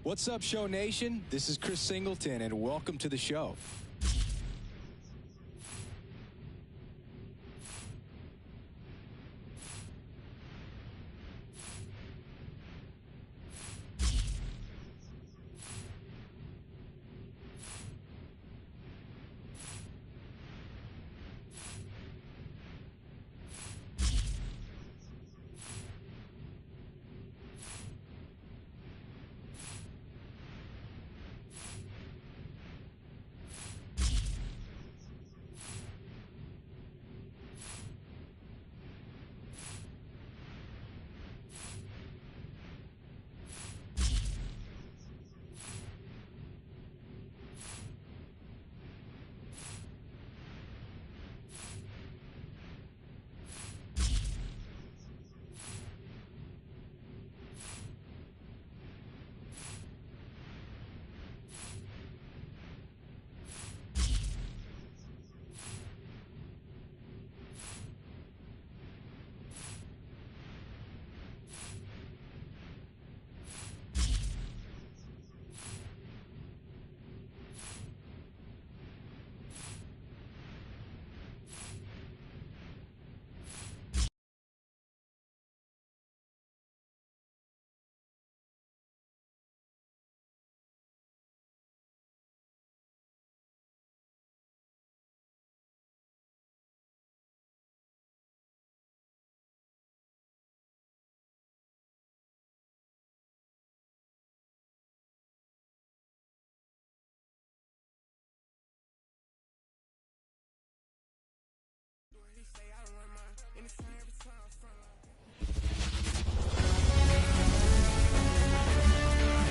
What's up, Show Nation? This is Chris Singleton, and welcome to the show.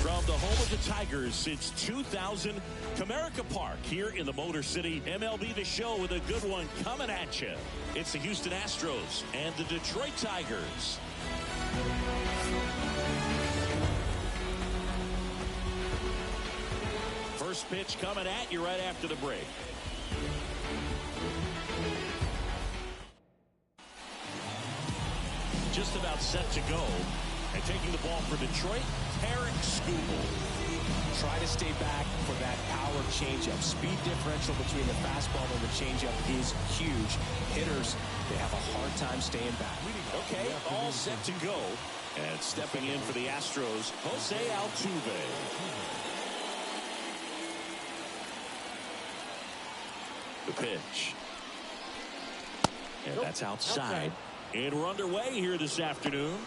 From the home of the Tigers since 2000, Comerica Park here in the Motor City. MLB The Show with a good one coming at you. It's the Houston Astros and the Detroit Tigers. First pitch coming at you right after the break. Just about set to go. And taking the ball for Detroit, Tarek Skubal. Try to stay back for that power changeup. Speed differential between the fastball and the changeup is huge. Hitters, they have a hard time staying back. Okay, all set to go. And stepping in for the Astros, Jose Altuve. The pitch. And that's outside. And we're underway here this afternoon.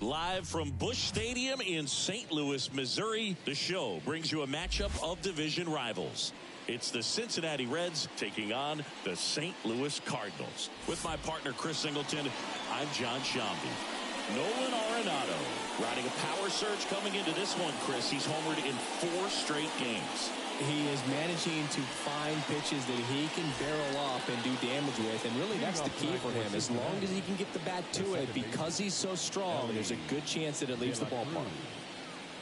Live from Busch Stadium in St. Louis, Missouri, the show brings you a matchup of division rivals. It's the Cincinnati Reds taking on the St. Louis Cardinals. With my partner, Chris Singleton, I'm John Shambi. Nolan Arenado riding a power surge coming into this one, Chris. He's homered in 4 straight games. He is managing to find pitches that he can barrel up and do damage with, and really that's the key for him. As long as he can get the bat to it, because he's so strong, there's a good chance that it leaves the ballpark.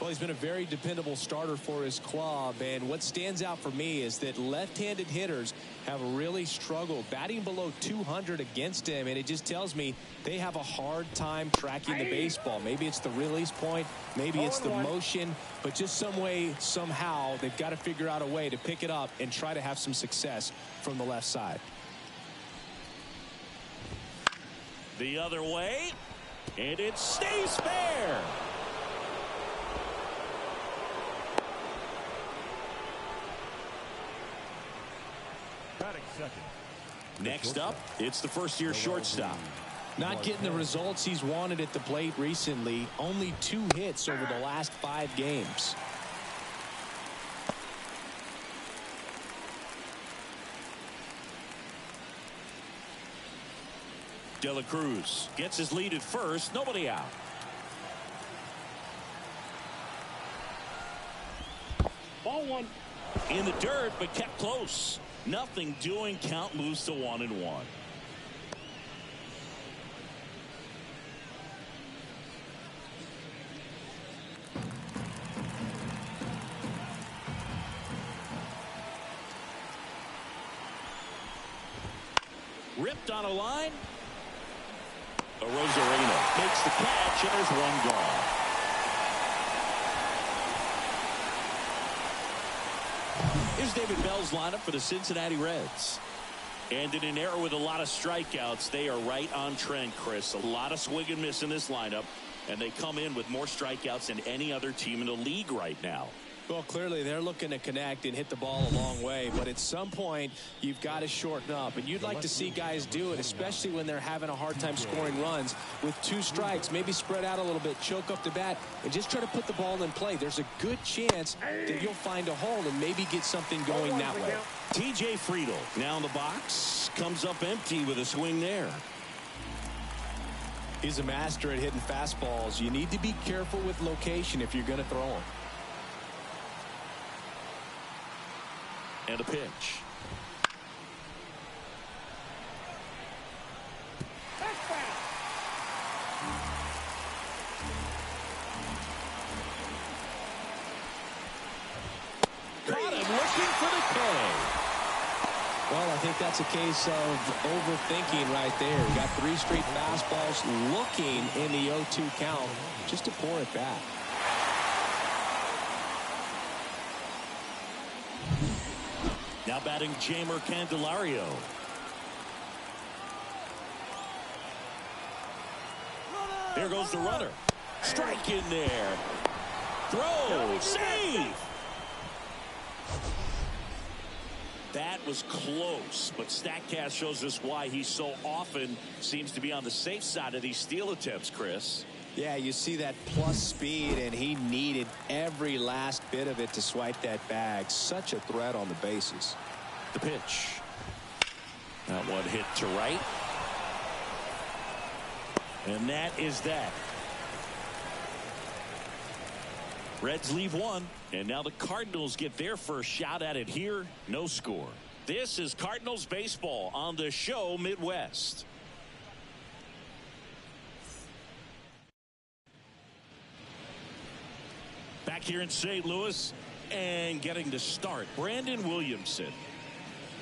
Well, he's been a very dependable starter for his club, and what stands out for me is that left-handed hitters have really struggled batting below 200 against him, and it just tells me they have a hard time tracking the baseball. Maybe it's the release point, maybe it's the motion, but just some way, somehow, they've got to figure out a way to pick it up and try to have some success from the left side. The other way, and it stays fair. Next up, it's the first-year shortstop. Not getting the results he's wanted at the plate recently. Only 2 hits over the last 5 games. De La Cruz gets his lead at first. Nobody out. Ball 1. In the dirt, but kept close. Nothing doing. Count moves to 1-1. Ripped on a line. Rosarena makes the catch, and there's 1 gone. Here's David Bell's lineup for the Cincinnati Reds. And in an era with a lot of strikeouts, they are right on trend, Chris. A lot of swing and miss in this lineup, and they come in with more strikeouts than any other team in the league right now. Well, clearly they're looking to connect and hit the ball a long way, but at some point you've got to shorten up, and you'd like to see guys do it, especially when they're having a hard time scoring runs. With 2 strikes, maybe spread out a little bit, choke up the bat, and just try to put the ball in play. There's a good chance that you'll find a hole and maybe get something going that way. TJ Friedel now in the box, comes up empty with a swing there. He's a master at hitting fastballs. You need to be careful with location if you're going to throw them. And a pitch. Caught him looking for the K. Well, I think that's a case of overthinking right there. You got 3 straight fastballs looking in the 0-2 count just to pour it back. Now batting Jamer Candelario. There goes the runner. Strike in there. Throw. Save. That was close, but StatCast shows us why he so often seems to be on the safe side of these steal attempts, Chris. Yeah, you see that plus speed, and he needed every last bit of it to swipe that bag. Such a threat on the bases. The pitch. That one hit to right. And that is that. Reds leave 1, and now the Cardinals get their first shot at it here. No score. This is Cardinals baseball on the show Midwest. Back here in St. Louis, and getting to start, Brandon Williamson.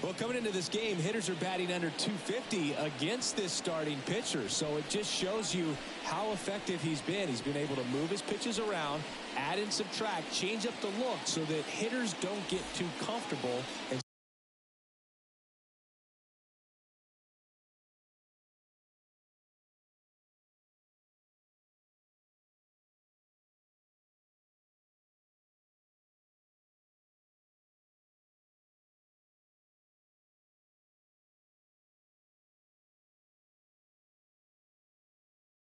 Well, coming into this game, hitters are batting under 250 against this starting pitcher. So it just shows you how effective he's been. He's been able to move his pitches around, add and subtract, change up the look so that hitters don't get too comfortable. And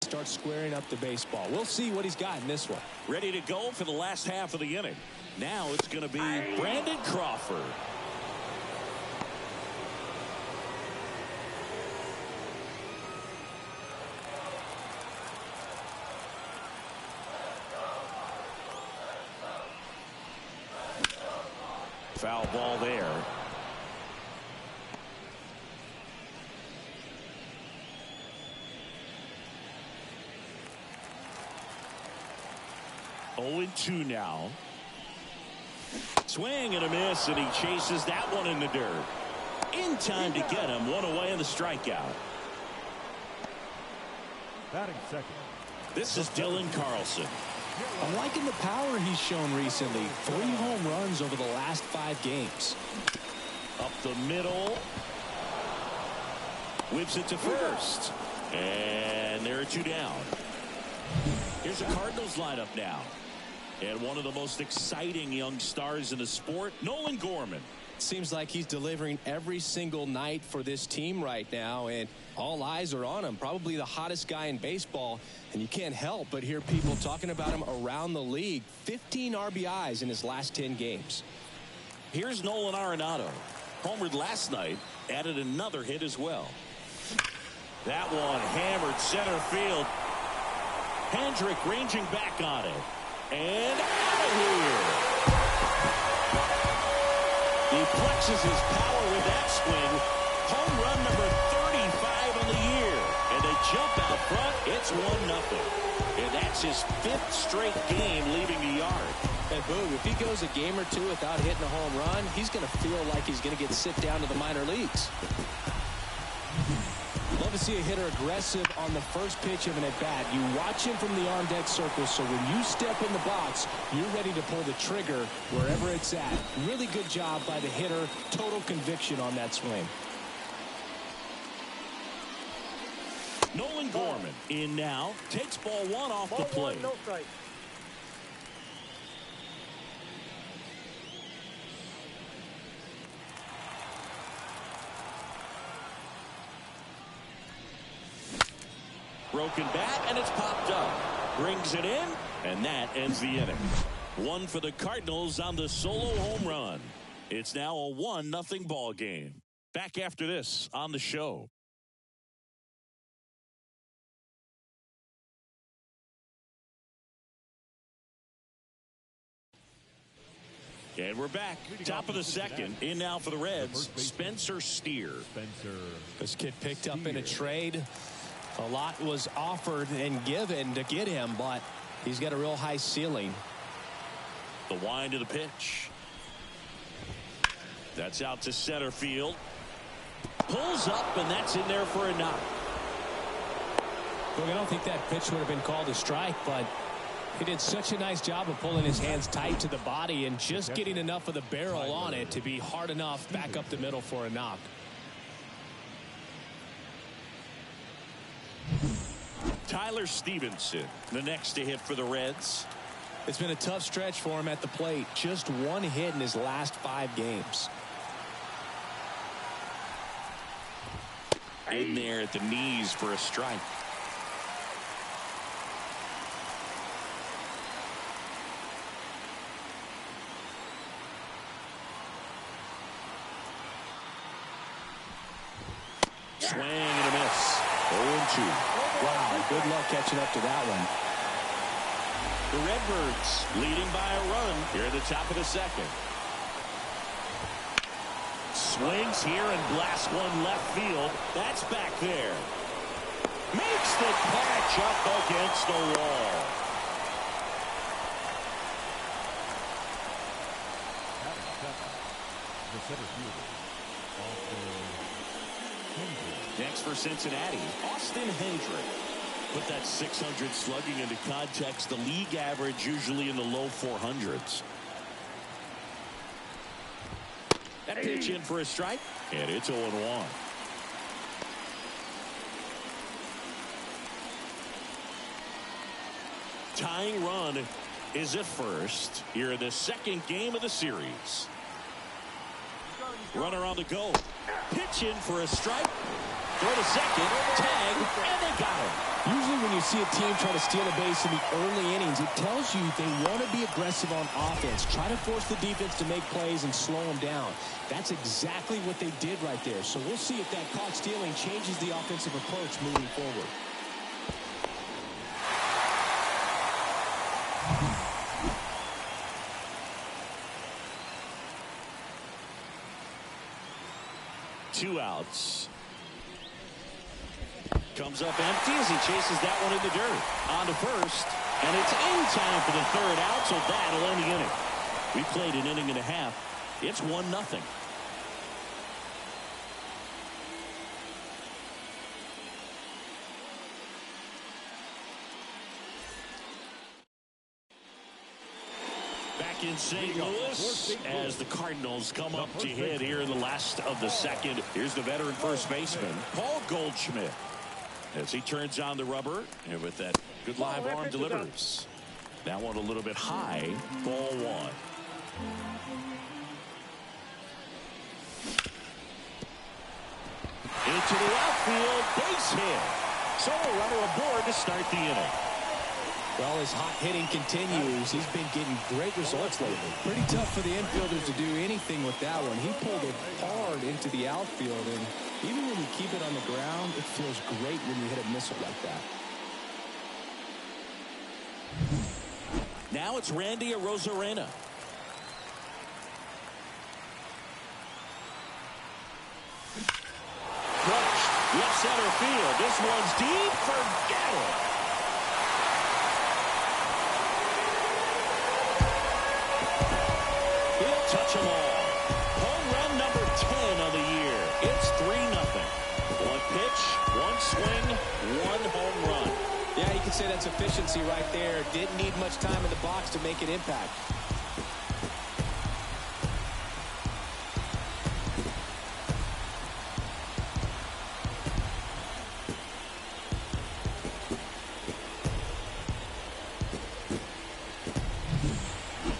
start squaring up the baseball. We'll see what he's got in this one. Ready to go for the last half of the inning. Now it's going to be Brandon Crawford. Foul ball there. 0-2 now. Swing and a miss, and he chases that one in the dirt. In time to get him. One away in the strikeout. Batting second. This is Dylan Carlson. I'm liking the power he's shown recently. 3 home runs over the last 5 games. Up the middle. Whips it to first. And there are 2 down. Here's the Cardinals lineup now. And one of the most exciting young stars in the sport, Nolan Gorman. Seems like he's delivering every single night for this team right now, and all eyes are on him. Probably the hottest guy in baseball, and you can't help but hear people talking about him around the league. 15 RBIs in his last 10 games. Here's Nolan Arenado. Homered last night, added another hit as well. That one hammered center field. Hendrick ranging back on it. And out of here. He flexes his power with that swing. Home run number 35 on the year. And they jump out front. It's 1-0. And that's his 5th straight game leaving the yard. And boom, if he goes a game or 2 without hitting a home run, he's going to feel like he's going to get sent down to the minor leagues. Love to see a hitter aggressive on the first pitch of an at-bat. You watch him from the on-deck circle, so when you step in the box, you're ready to pull the trigger wherever it's at. Really good job by the hitter. Total conviction on that swing. Nolan Gorman in now. Takes ball 1 off the plate. No strike. Broken bat, and it's popped up. Brings it in, and that ends the inning. 1 for the Cardinals on the solo home run. It's now a 1-0 ball game. Back after this on the show. And we're back. Top of the second. In now for the Reds, Spencer Steer. This kid picked up in a trade. A lot was offered and given to get him, but he's got a real high ceiling. The wind of the pitch. That's out to center field. Pulls up, and that's in there for a knock. Look, I don't think that pitch would have been called a strike, but he did such a nice job of pulling his hands tight to the body and just getting enough of the barrel on it to be hard enough back up the middle for a knock. Tyler Stevenson, the next to hit for the Reds. It's been a tough stretch for him at the plate. Just 1 hit in his last 5 games. In there at the knees for a strike. Swing and a miss. 0-2. Wow, good luck catching up to that one. The Redbirds leading by a run here at the top of the second. Swings here and blasts one left field. That's back there. Makes the catch up against the wall. Next for Cincinnati, Austin Hendrick. Put that 600 slugging into context. The league average usually in the low 400s. That pitch in for a strike, and it's 0-1. Tying run is at first here in the second game of the series. Runner on the go. Pitch in for a strike. Throw to second. Tag. And they got him. Usually when you see a team try to steal a base in the early innings, it tells you they want to be aggressive on offense. Try to force the defense to make plays and slow them down. That's exactly what they did right there. So we'll see if that caught stealing changes the offensive approach moving forward. Two outs. Comes up empty as he chases that one in the dirt. On to first. And it's in time for the third out, so that'll end the inning. We played an inning and a half. It's 1-0. Back in St. Louis as the Cardinals come up to hit here in the last of the second. Here's the veteran first baseman, Paul Goldschmidt, as he turns on the rubber and with that good live arm delivers. That one a little bit high, ball one. Into the outfield, base hit. So a runner aboard to start the inning. Well, his hot hitting continues. He's been getting great results lately. Pretty tough for the infielders to do anything with that one. He pulled it hard into the outfield, and even when you keep it on the ground, it feels great when you hit a missile like that. Now it's Randy Arozarena. Crushed, left center field. This one's deep. Forget it. He'll touch them all. Home run number 10 of the year. It's 3-0. One pitch, one swing, one home run. Yeah, you can say that's efficiency right there. Didn't need much time in the box to make an impact.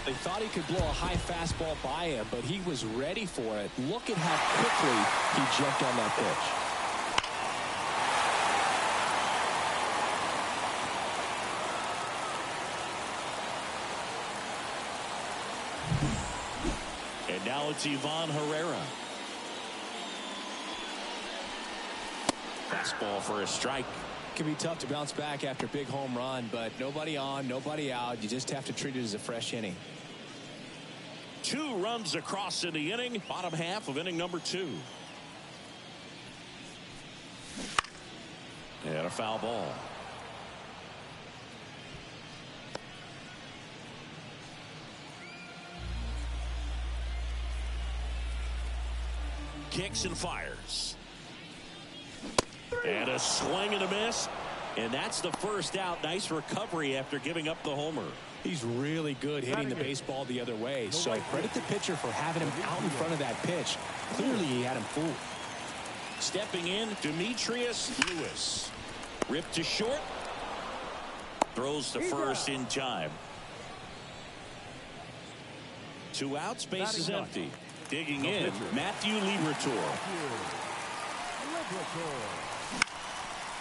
They thought he could blow a high fastball by him, but he was ready for it. Look at how quickly he jumped on that pitch. And now it's Ivan Herrera. Fastball for a strike. Can be tough to bounce back after a big home run, but nobody on, nobody out. You just have to treat it as a fresh inning. 2 runs across in the inning, bottom half of inning number 2. And a foul ball. Kicks and fires. And a swing and a miss. And that's the first out. Nice recovery after giving up the homer. He's really good hitting the baseball the other way. So credit the pitcher for having him out in front of that pitch. Clearly he had him fooled. Stepping in, Demetrius Lewis. Ripped to short. Throws to first in time. 2 outs, base is empty. Digging in, Matthew Liberatore.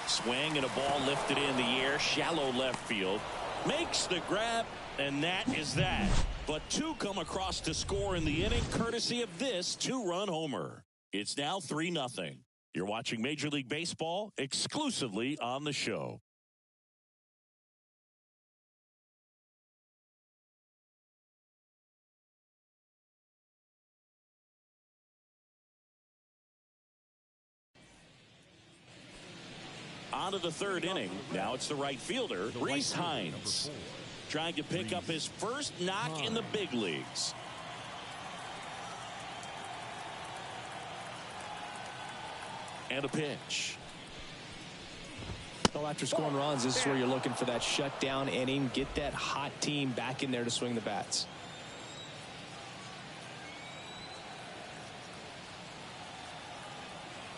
Swing and a ball lifted in the air, shallow left field. Makes the grab, and that is that. But 2 come across to score in the inning, courtesy of this 2-run homer. It's now 3-0. You're watching Major League Baseball exclusively on the show. On to the third inning. Now it's the right fielder, Reese Hines, trying to pick up his first knock in the big leagues. And a pitch. Well, after scoring runs, this is where you're looking for that shutdown inning. Get that hot team back in there to swing the bats.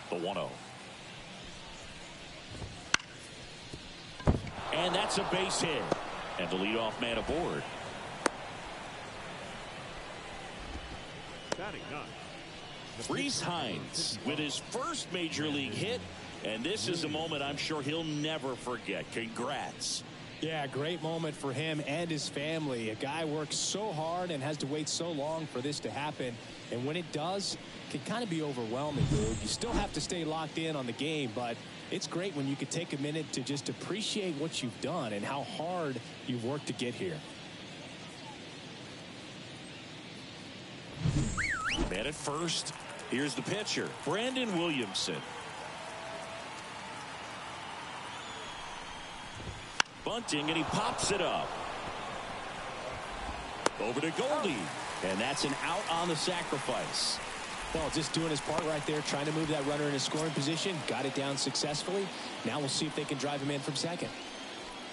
The 1-0. And that's a base hit. And the leadoff man aboard. Reese Hines with his first major league hit. And this is a moment I'm sure he'll never forget. Congrats. Yeah, great moment for him and his family. A guy works so hard and has to wait so long for this to happen. And when it does, it can kind of be overwhelming, dude. You still have to stay locked in on the game, but it's great when you can take a minute to just appreciate what you've done and how hard you've worked to get here. Man at first. Here's the pitcher, Brandon Williamson. bunting, and he pops it up. Over to Goldie. And that's an out on the sacrifice. Well, just doing his part right there, trying to move that runner in a scoring position. Got it down successfully. Now we'll see if they can drive him in from second.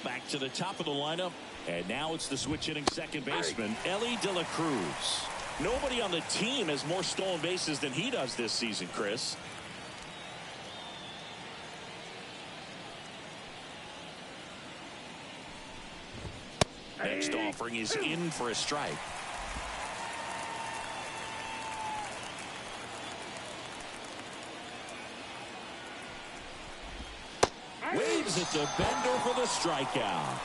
Back to the top of the lineup. And now it's the switch hitting second baseman, Ellie De La Cruz. Nobody on the team has more stolen bases than he does this season, Chris. Next offering is in for a strike. Waves it to Bender for the strikeout.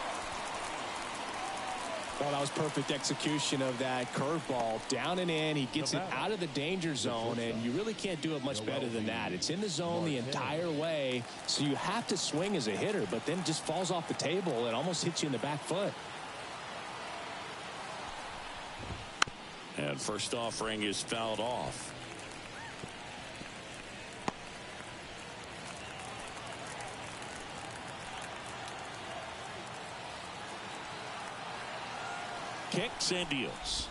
Well, that was perfect execution of that curveball. Down and in. He gets it out of the danger zone, and you really can't do it much better than that. It's in the zone the entire way, so you have to swing as a hitter, but then it just falls off the table and almost hits you in the back foot. And first offering is fouled off. Kicks and deals.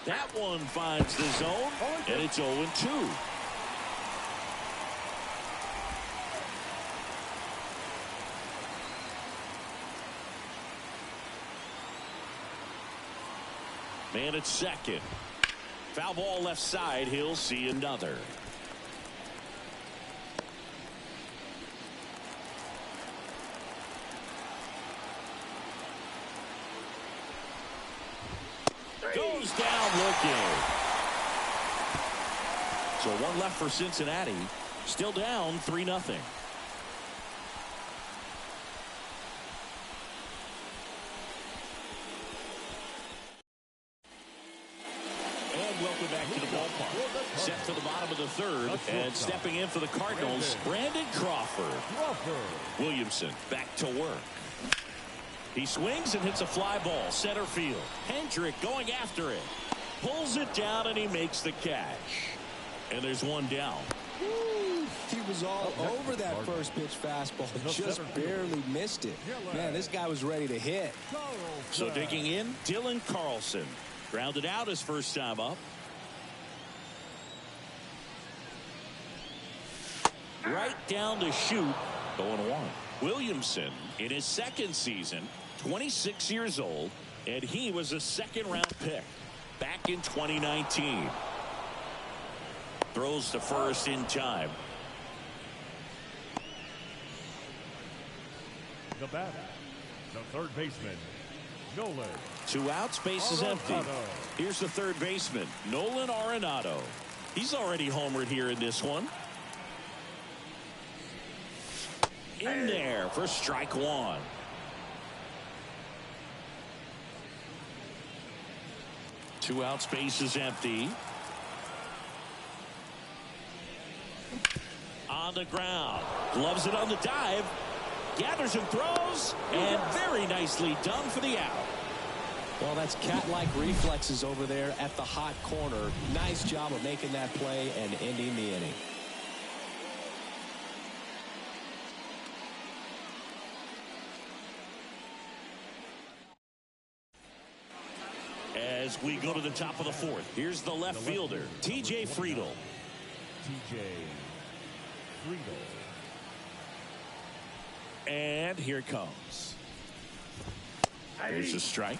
That one finds the zone, and it's 0-2. Man at second. Foul ball left side. He'll see another. Goes down looking. So one left for Cincinnati. Still down 3-0. Welcome back to the ballpark. Set for the bottom of the third. And stepping in for the Cardinals, Brandon Crawford. Williamson back to work. He swings and hits a fly ball center field. Hendrick going after it. Pulls it down and he makes the catch. And there's one down. Woo, he was all over that first pitch fastball. Just barely missed it. Man, this guy was ready to hit. So digging in, Dylan Carlson. Grounded out his first time up. Right down to shoot. 0-1. Williamson in his second season, 26 years old, and he was a second-round pick back in 2019. Throws to first in time. The batter, the third baseman, Nolan. 2 outs, base is empty. Here's the third baseman, Nolan Arenado. He's already homered here in this one. In there for strike one. Two outs, base is empty. On the ground. Gloves it on the dive. Gathers and throws. And very nicely done for the out. Well, that's cat-like reflexes over there at the hot corner. Nice job of making that play and ending the inning. As we go to the top of the fourth, here's the left fielder, T.J. Friedl. T.J. Friedl. And here it comes. Here's a strike.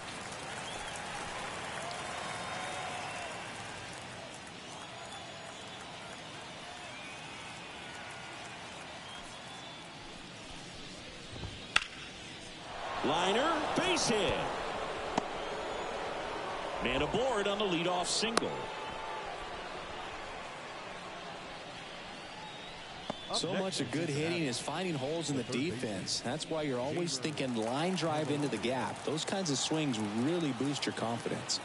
Liner, base hit. Man aboard on the leadoff single. So much of good hitting is finding holes in the defense. That's why you're always thinking line drive into the gap. Those kinds of swings really boost your confidence.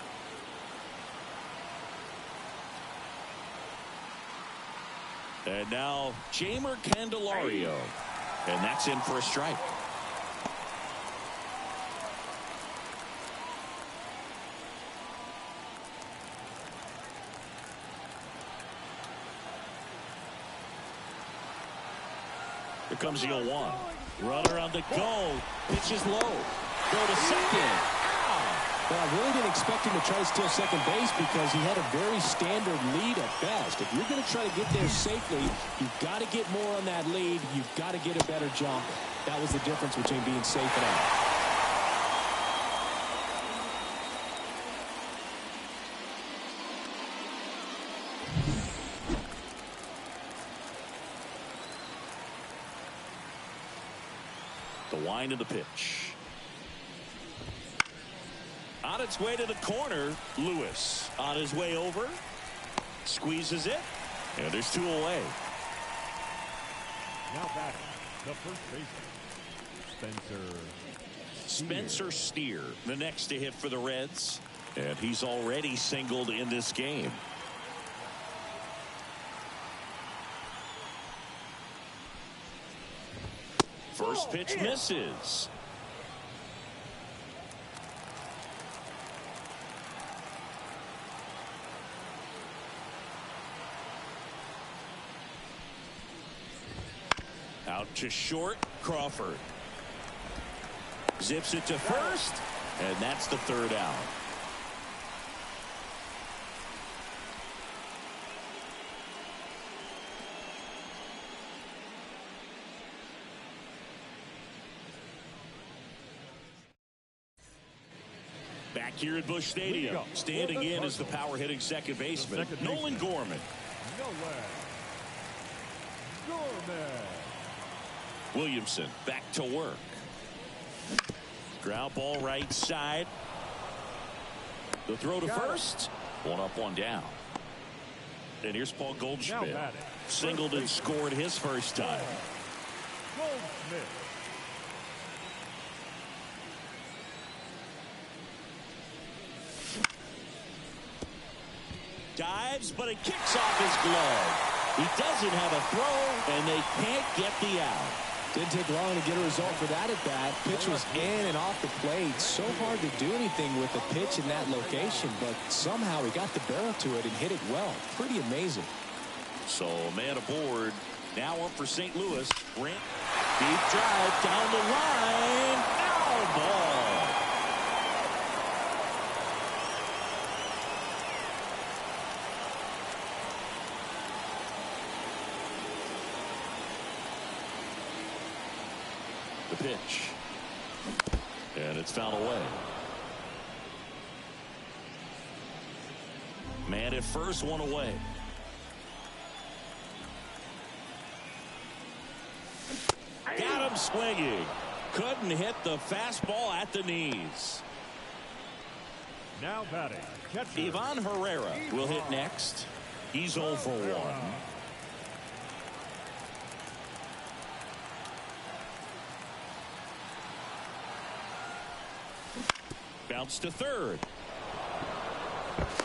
And now Jamer Candelario. And that's in for a strike. Here comes the 0-1. Runner on the go. Pitches low. Go to second. Well, I really didn't expect him to try to steal second base because he had a very standard lead at best. If you're going to try to get there safely, you've got to get more on that lead. You've got to get a better jump. That was the difference between being safe and out. The wind of the pitch. On its way to the corner, Lewis on his way over, squeezes it, and there's 2 away. Now batting, the first baseman, Spencer Steer, the next to hit for the Reds, and he's already singled in this game. First pitch misses. Out to short, Crawford. Zips it to first, and that's the 3rd out. Back here at Busch Stadium, standing in is the power-hitting second baseman, Nolan Gorman. Williamson back to work. Ground ball right side. The throw to first. 1 up, 1 down. And here's Paul Goldschmidt. Singled and scored his first time. Dives, but it kicks off his glove. He doesn't have a throw, and they can't get the out. Didn't take long to get a result for that at bat. Pitch was in and off the plate. So hard to do anything with a pitch in that location, but somehow he got the barrel to it and hit it well. Pretty amazing. So man aboard. Now up for St. Louis. Grant. Deep drive down the line. Foul ball. The pitch. And it's fouled away. Man at first, 1 away. Got him swinging. Couldn't hit the fastball at the knees. Now batting, catcher, Ivan Herrera will hit next. He's 0 for 1. Bounce to third.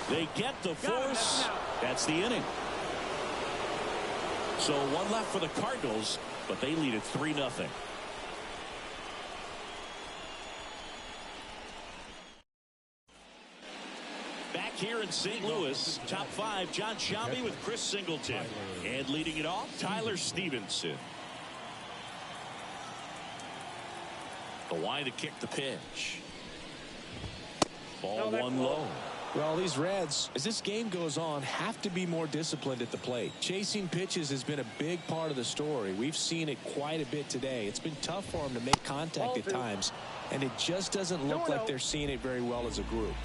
They get the force. That's the inning. So 1 left for the Cardinals, but they lead at 3-0. Back here in St. Louis, top 5, John Sciambi with Chris Singleton. And leading it off, Tyler Stevenson. The line to kick the pitch. Ball 1 low. Well, these Reds, as this game goes on, have to be more disciplined at the plate. Chasing pitches has been a big part of the story. We've seen it quite a bit today. It's been tough for them to make contact at times, and it just doesn't look like they're seeing it very well as a group.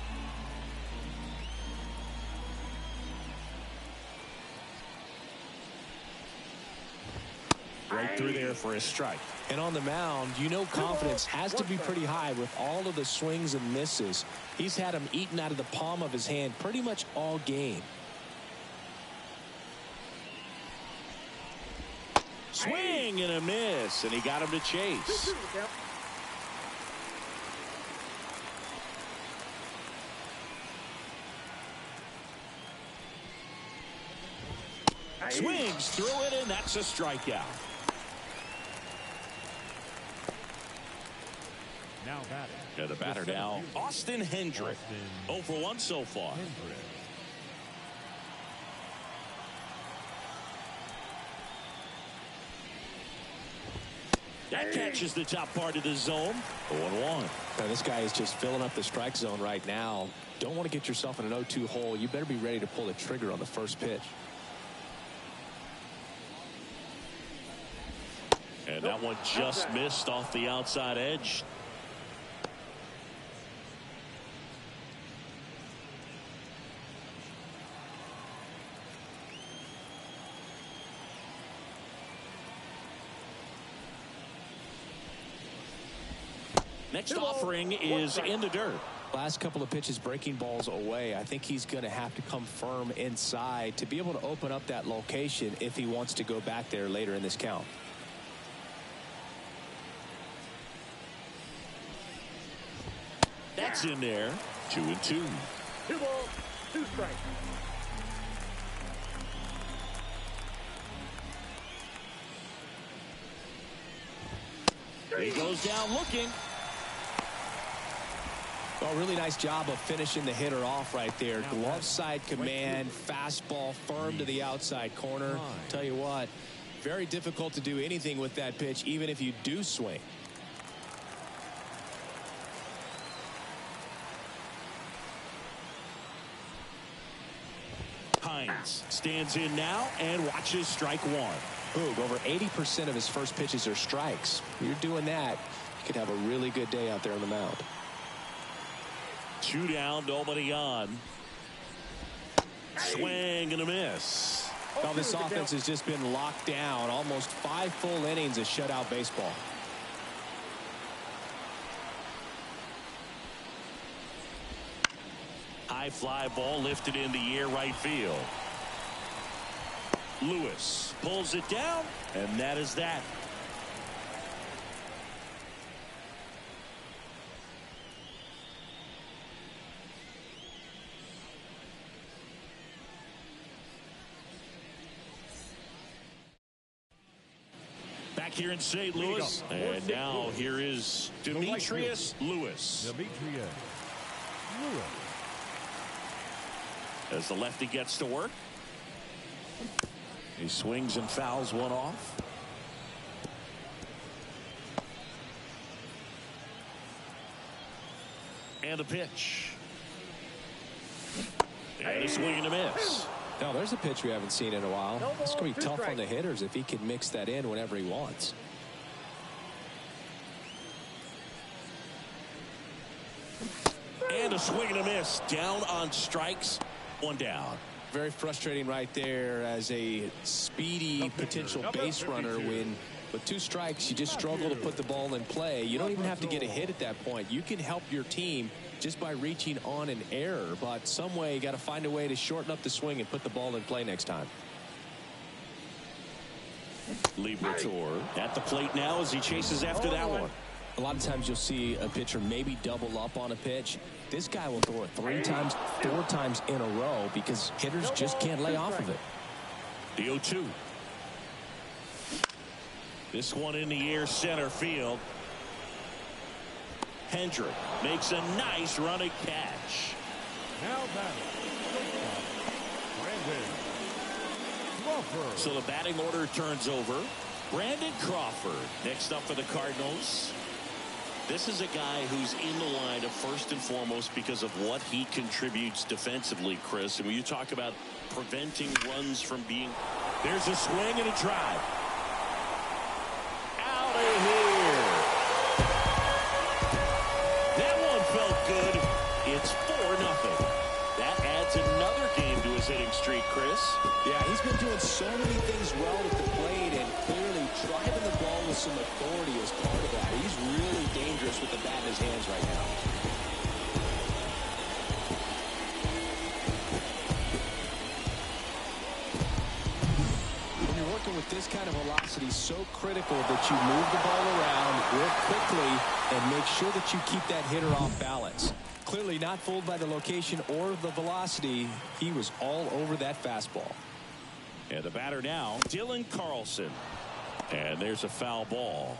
Right through there for a strike. And on the mound, you know confidence has to be pretty high with all of the swings and misses. He's had them eaten out of the palm of his hand pretty much all game. Swing and a miss, and he got him to chase. Swings through it, and that's a strikeout. now batting. And the batter now, Austin Hendrick. 0 for 1 so far. That catches the top part of the zone. 0-1. This guy is just filling up the strike zone right now. Don't want to get yourself in an 0-2 hole. You better be ready to pull the trigger on the first pitch. And that one just missed off the outside edge. Next offering is in the dirt. Last couple of pitches breaking balls away. I think he's going to have to come firm inside to be able to open up that location if he wants to go back there later in this count. That's in there. 2-2. 2 balls, 2 strikes. He goes down looking. Oh, really nice job of finishing the hitter off right there. Glove side command, fastball firm to the outside corner. Tell you what, very difficult to do anything with that pitch, even if you do swing. Hines stands in now and watches strike one. Boog, over 80% of his first pitches are strikes. You're doing that, you could have a really good day out there on the mound. 2 down, nobody on. Swing and a miss. Well, this offense has just been locked down. Almost 5 full innings of shutout baseball. High fly ball lifted in the air right field. Lewis pulls it down, and that is that. Back here in St. Louis, and now here is Demetrius Lewis. As the lefty gets to work, he swings and fouls one off. And a pitch. And a swing and a miss. Now there's a pitch we haven't seen in a while. It's going to be tough on the hitters if he can mix that in whenever he wants. And a swing and a miss. Down on strikes. 1 down. Very frustrating right there as a speedy potential base runner when with 2 strikes you just struggle to put the ball in play. You don't even have to get a hit at that point. You can help your team just by reaching on an error, but some way you got to find a way to shorten up the swing and put the ball in play next time. Liberatore at the plate now as he chases after that one. A lot of times you'll see a pitcher maybe double up on a pitch. This guy will throw it 3 times, 4 times in a row because hitters just can't lay off of it. The 0-2. This one in the air center field. Hendrick makes a nice running catch. Now batting. Brandon Crawford. So the batting order turns over. Brandon Crawford next up for the Cardinals. This is a guy who's in the lineup first and foremost because of what he contributes defensively, Chris. And when you talk about preventing runs from being... There's a swing and a drive. Out of here. That one felt good. It's 4-0. That adds another game to his hitting streak, Chris. Yeah, he's been doing so many things well at the plate and clearly driving the ball with some authority as part of that. He's really dangerous with the bat in his hands right now. When you're working with this kind of velocity, so critical that you move the ball around, work quickly, and make sure that you keep that hitter off balance. Clearly not fooled by the location or the velocity. He was all over that fastball. And the batter now, Dylan Carlson. And there's a foul ball.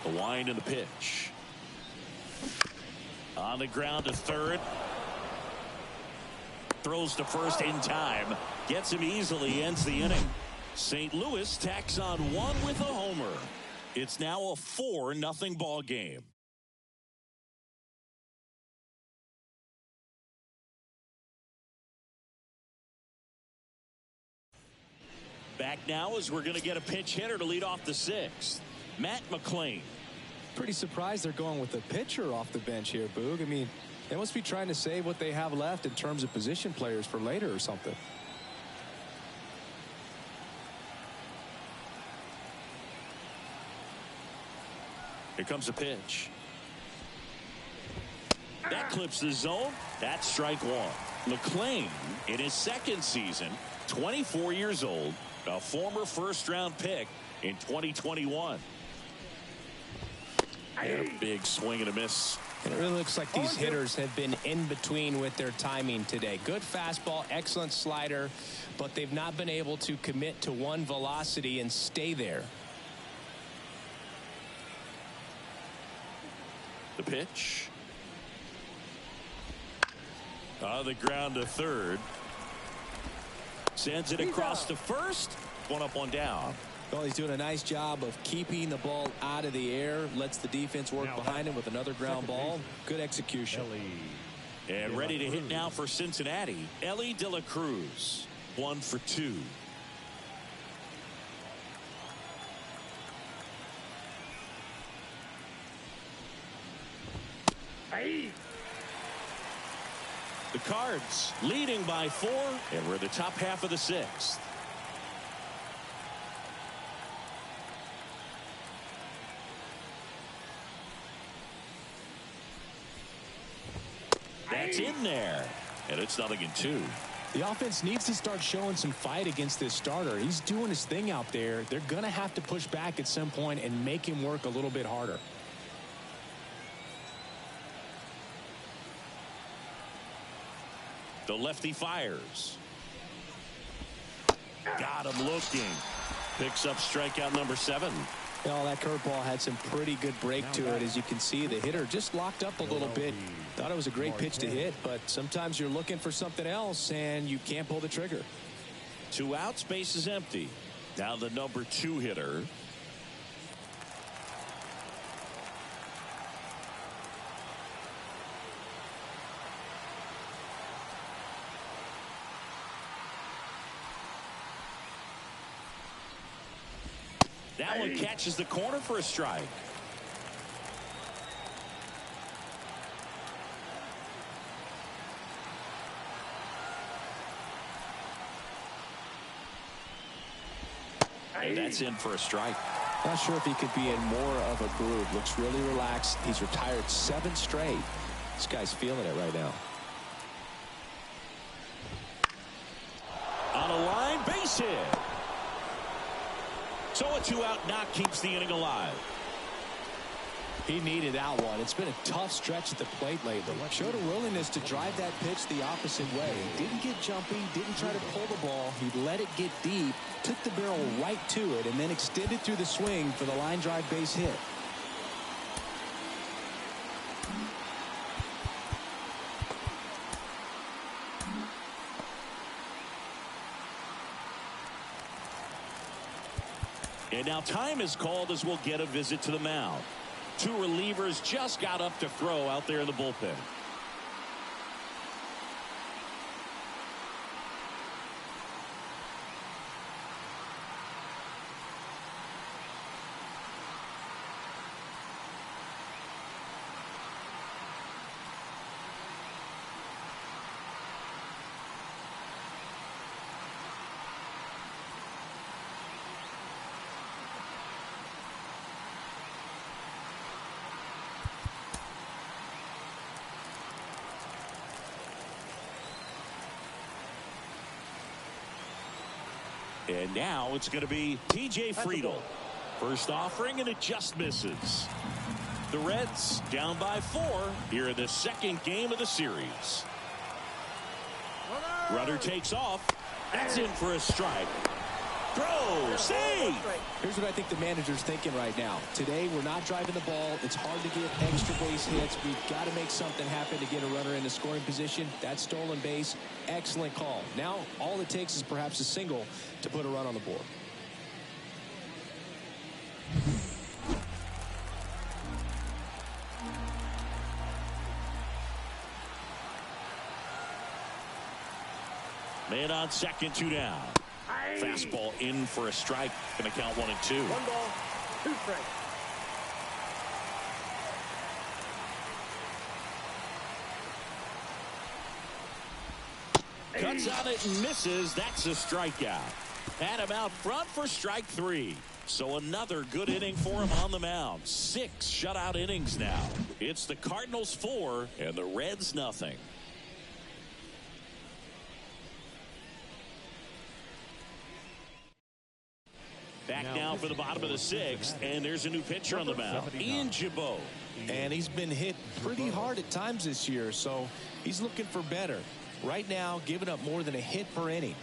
The wind and the pitch. On the ground to third. Throws to first in time. Gets him easily, ends the inning. St. Louis tacks on one with a homer. It's now a 4-0 ball game. Back now as we're going to get a pinch hitter to lead off the sixth. Matt McClain. Pretty surprised they're going with a pitcher off the bench here, Boog. I mean, they must be trying to save what they have left in terms of position players for later or something. Here comes a pitch. That clips the zone. That's strike one. McClain in his second season, 24 years old, a former first-round pick in 2021. And a big swing and a miss. And it really looks like these hitters have been in between with their timing today. Good fastball, excellent slider, but they've not been able to commit to one velocity and stay there. The pitch. On the ground to third. Sends it across to first. One up, one down. Well, he's doing a nice job of keeping the ball out of the air. Lets the defense work behind him with another ground ball. Good execution. And ready to hit now for Cincinnati. Ellie De La Cruz. 1 for 2. The Cards leading by 4, and we're in the top half of the sixth. That's in there, and it's 0-2. The offense needs to start showing some fight against this starter. He's doing his thing out there. They're going to have to push back at some point and make him work a little bit harder. The lefty fires. Got him looking. Picks up strikeout number 7. Well, that curveball had some pretty good break to it. As you can see, the hitter just locked up a little bit. Thought it was a great pitch to hit, but sometimes you're looking for something else and you can't pull the trigger. 2 outs, base is empty. Now the number 2 hitter. That one catches the corner for a strike. And that's in for a strike. Not sure if he could be in more of a groove. Looks really relaxed. He's retired 7 straight. This guy's feeling it right now. On a line, base hit. So a 2-out knock keeps the inning alive. He needed that one. It's been a tough stretch at the plate lately. Showed a willingness to drive that pitch the opposite way. Didn't get jumpy, didn't try to pull the ball. He let it get deep, took the barrel right to it, and then extended through the swing for the line drive base hit. And now time is called as we'll get a visit to the mound. 2 relievers just got up to throw out there in the bullpen. And now it's going to be T.J. Friedl. First offering, and it just misses. The Reds down by 4 here in the second game of the series. Runner takes off. That's in for a strike. Throw. See. Here's what I think the manager's thinking right now. Today, we're not driving the ball. It's hard to get extra base hits. We've got to make something happen to get a runner into scoring position. That stolen base, excellent call. Now, all it takes is perhaps a single to put a run on the board. Man on second, 2 down. Fastball in for a strike. Going to count 1 and 2. 1 ball, 2 strikes. Cuts on it and misses. That's a strikeout. Had him out front for strike 3. So another good inning for him on the mound. 6 shutout innings now. It's the Cardinals 4 and the Reds nothing. Back now for the bottom of the 6th, and there's a new pitcher on the mound, Ian Gibaut. And he's been hit pretty hard at times this year, so he's looking for better. Right now, giving up more than a hit per inning.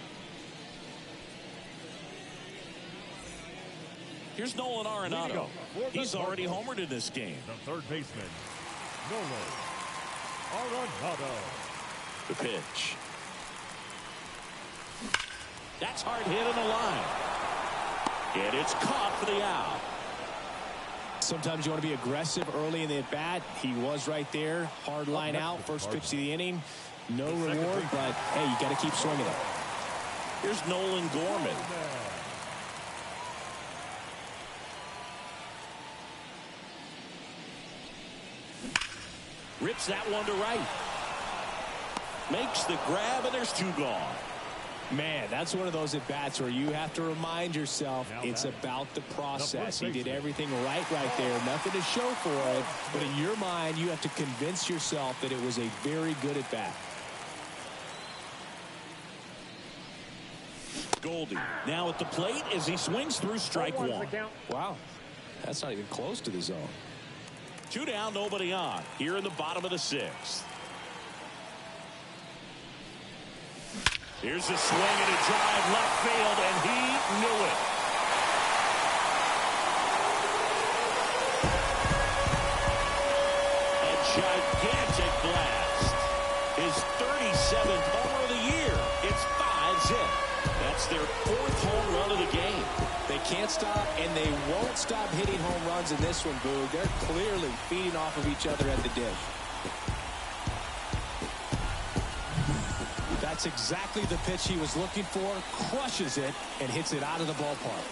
Here's Nolan Arenado. He's already homered in this game. The third baseman, Nolan Arenado. The pitch. That's hard hit on the line. And it's caught for the out. Sometimes you want to be aggressive early in the at-bat. He was right there. Hard line out. First pitch of the inning. No reward, but, hey, you got to keep swinging it. Here's Nolan Gorman. Rips that one to right. Makes the grab, and there's 2 gone. Man, that's one of those at-bats where you have to remind yourself it's about the process. He did everything right there. Nothing to show for it. But in your mind, you have to convince yourself that it was a very good at-bat. Goldie now at the plate as he swings through strike 1. Wow, that's not even close to the zone. 2 down, nobody on. Here in the bottom of the 6th. Here's a swing and a drive left field, and he knew it. A gigantic blast. His 37th homer of the year. It's 5-zip. That's their 4th home run of the game. They can't stop, and they won't stop hitting home runs in this one, Boog. They're clearly feeding off of each other at the dish. That's exactly the pitch he was looking for. Crushes it and hits it out of the ballpark.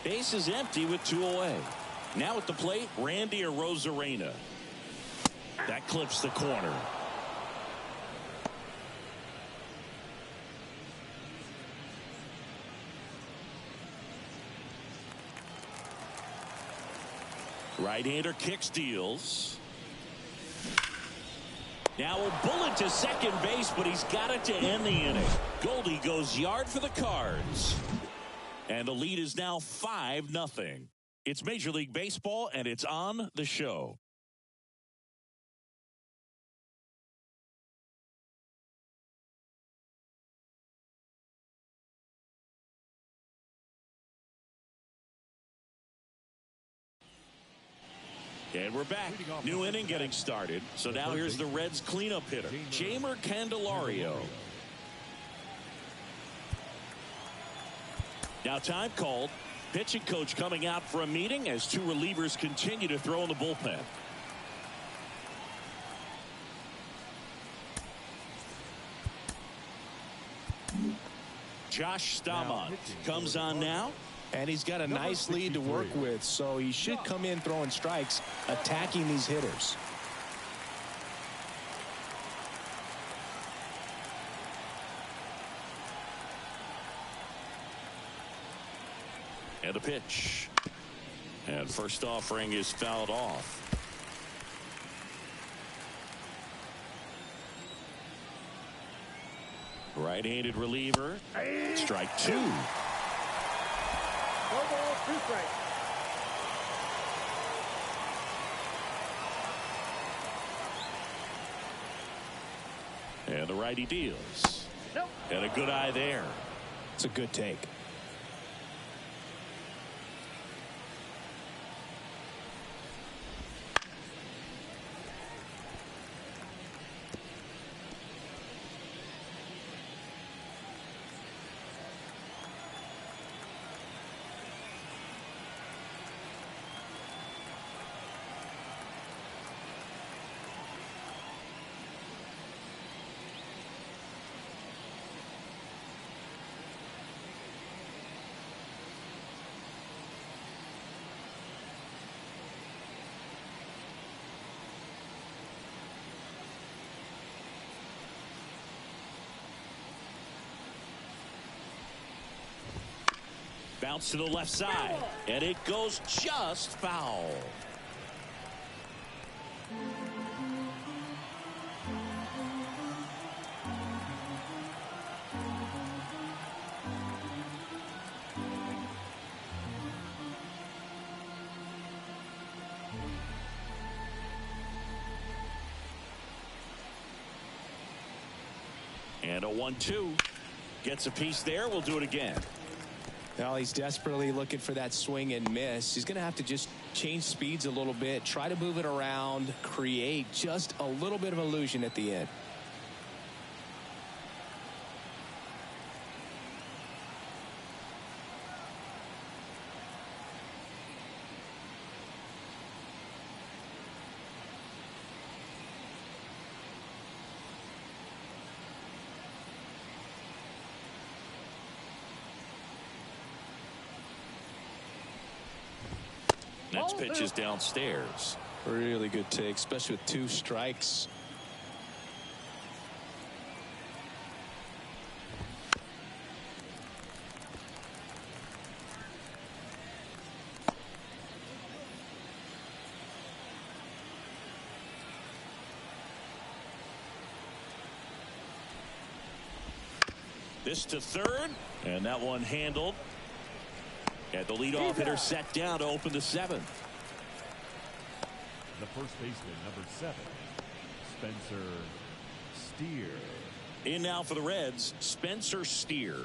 Base is empty with 2 away. Now at the plate, Randy Arozarena. That clips the corner. Right-hander kicks, deals. Now a bullet to second base, but he's got it to end the inning. Goldie goes yard for the Cards. And the lead is now 5-0. It's Major League Baseball, and it's on the show. And we're back. New inning getting started. So now here's the Reds cleanup hitter, Jeimer Candelario. Now time called. Pitching coach coming out for a meeting as 2 relievers continue to throw in the bullpen. Josh Staumont comes on now. And he's got a nice lead to work with, so he should come in throwing strikes, attacking these hitters. And a pitch. And first offering is fouled off. Right-handed reliever. Strike 2. 1 ball, 2 strikes. And the righty deals. Nope. And a good eye there. It's a good take. Bounce to the left side, and it goes just foul. And a 1-2. Gets a piece there. We'll do it again. Well, he's desperately looking for that swing and miss. He's going to have to just change speeds a little bit, try to move it around, create just a little bit of illusion at the end. Next pitch is downstairs. Really good take, especially with 2 strikes. This to third, and that one handled. And the leadoff hitter set down to open the 7th. The first baseman, number 7, Spencer Steer. In now for the Reds, Spencer Steer.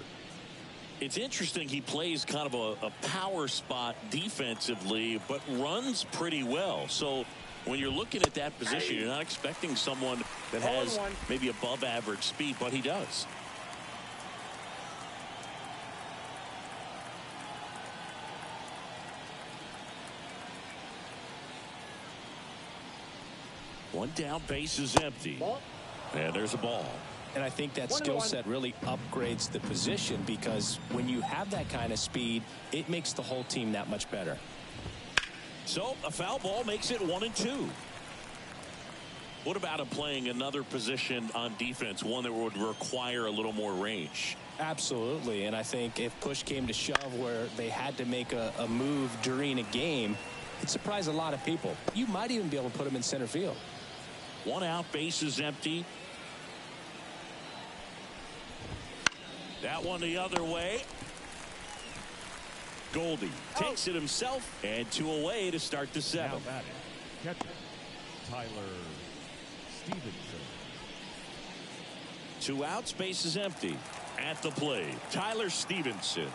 It's interesting, he plays kind of a power spot defensively, but runs pretty well. So when you're looking at that position, you're not expecting someone that has maybe above average speed, but he does. One down, base is empty. And there's a ball. And I think that skill set really upgrades the position, because when you have that kind of speed, it makes the whole team that much better. So a foul ball makes it 1-2. What about him playing another position on defense, one that would require a little more range? Absolutely. And I think if push came to shove where they had to make a move during a game, it'd surprise a lot of people. You might even be able to put him in center field. One out, base is empty. That one the other way. Goldie takes it himself, and 2 away to start the 7th. Now batting, catcher Tyler Stevenson. 2 outs, base is empty. At the plate, Tyler Stevenson.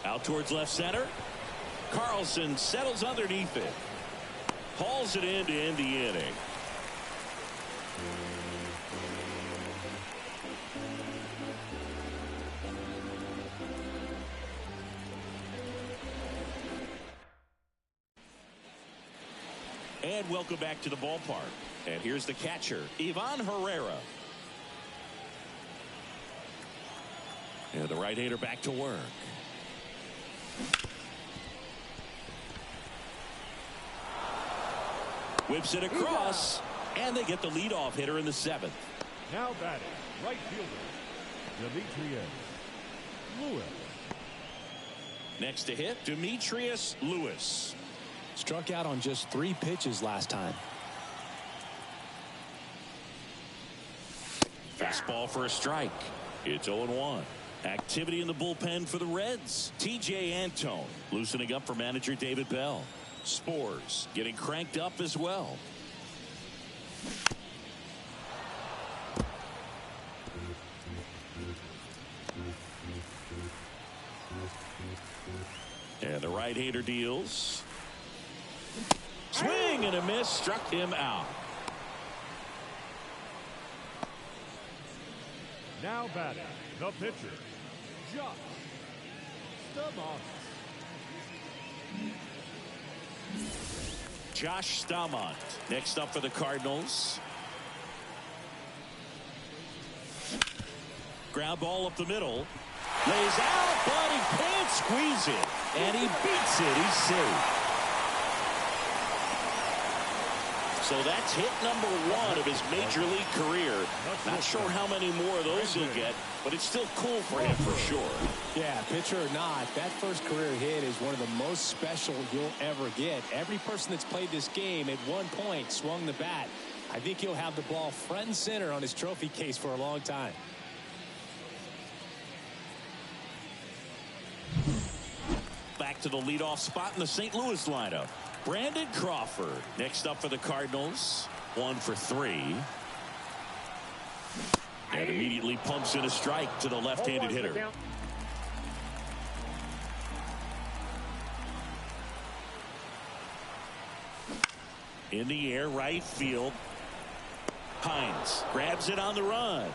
Out towards left center. Carlson settles underneath it. Hauls it in to end the inning. And welcome back to the ballpark. And here's the catcher, Ivan Herrera. And the right-hander back to work. Whips it across, and they get the leadoff hitter in the 7th. Now batting, right fielder Demetrius Lewis. Next to hit, Demetrius Lewis. Struck out on just 3 pitches last time. Fastball for a strike. It's 0-1. Activity in the bullpen for the Reds. T.J. Antone loosening up for manager David Bell. Spores getting cranked up as well. And the right-hander deals. Swing and a miss, struck him out. Now batting, the pitcher, Josh Staumont. Josh Staumont next up for the Cardinals. Ground ball up the middle. Lays out, but he can't squeeze it. And he beats it. He's safe. So that's hit number 1 of his major league career. Not sure how many more of those he'll get, but it's still cool for him for sure. Yeah, pitcher or not, that first career hit is one of the most special you'll ever get. Every person that's played this game at one point swung the bat. I think he'll have the ball front and center on his trophy case for a long time. Back to the leadoff spot in the St. Louis lineup. Brandon Crawford next up for the Cardinals. 1 for 3. And immediately pumps in a strike to the left-handed hitter. In the air, right field. Hines grabs it on the run.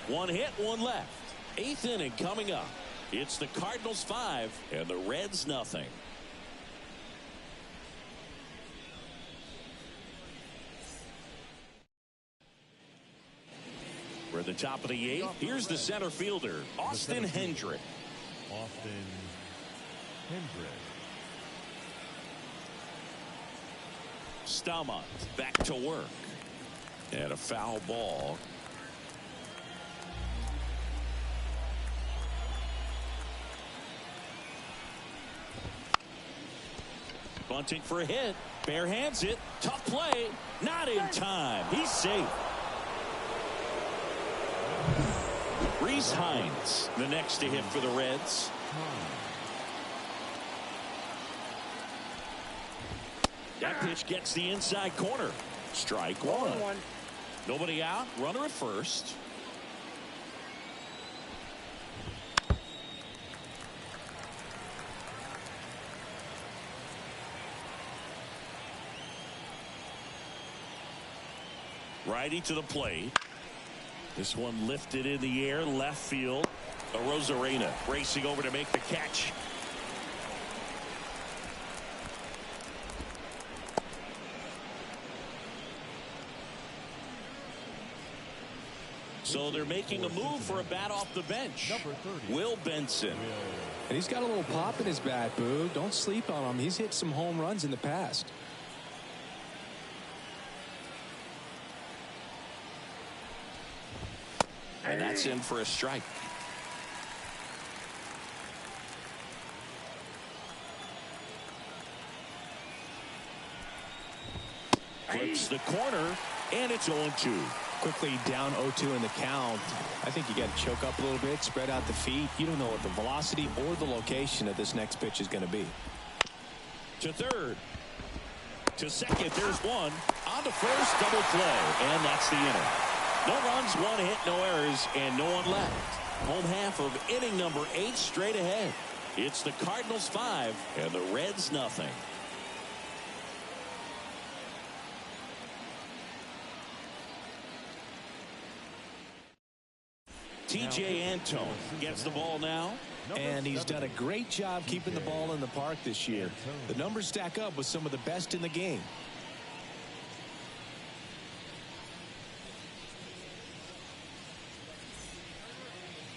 1 hit, 1 left. 8th inning coming up. It's the Cardinals 5 and the Reds nothing. We're at the top of the 8th. Here's the center fielder, Austin Hendrick. Austin Hendrick. Staumont back to work. And a foul ball. Bunting for a hit. Bare hands it. Tough play. Not in time. He's safe. Reese Hines, the next to hit for the Reds. That pitch gets the inside corner. Strike 1. Nobody out. Runner at first. Righty to the plate. This one lifted in the air, left field. Rosarena racing over to make the catch. So they're making a move for a bat off the bench. Will Benson. And he's got a little pop in his bat, Boo. Don't sleep on him. He's hit some home runs in the past. And that's in for a strike. Flips the corner, and it's 0-2. Quickly down 0-2 in the count. I think you got to choke up a little bit, spread out the feet. You don't know what the velocity or the location of this next pitch is going to be. To third. To second, there's one. On to first, double play, and that's the inning. No runs, 1 hit, no errors, and no one left. Home half of inning number 8 straight ahead. It's the Cardinals 5 and the Reds nothing. TJ Antone gets the ball now. And he's done a great job keeping the ball in the park this year. The numbers stack up with some of the best in the game.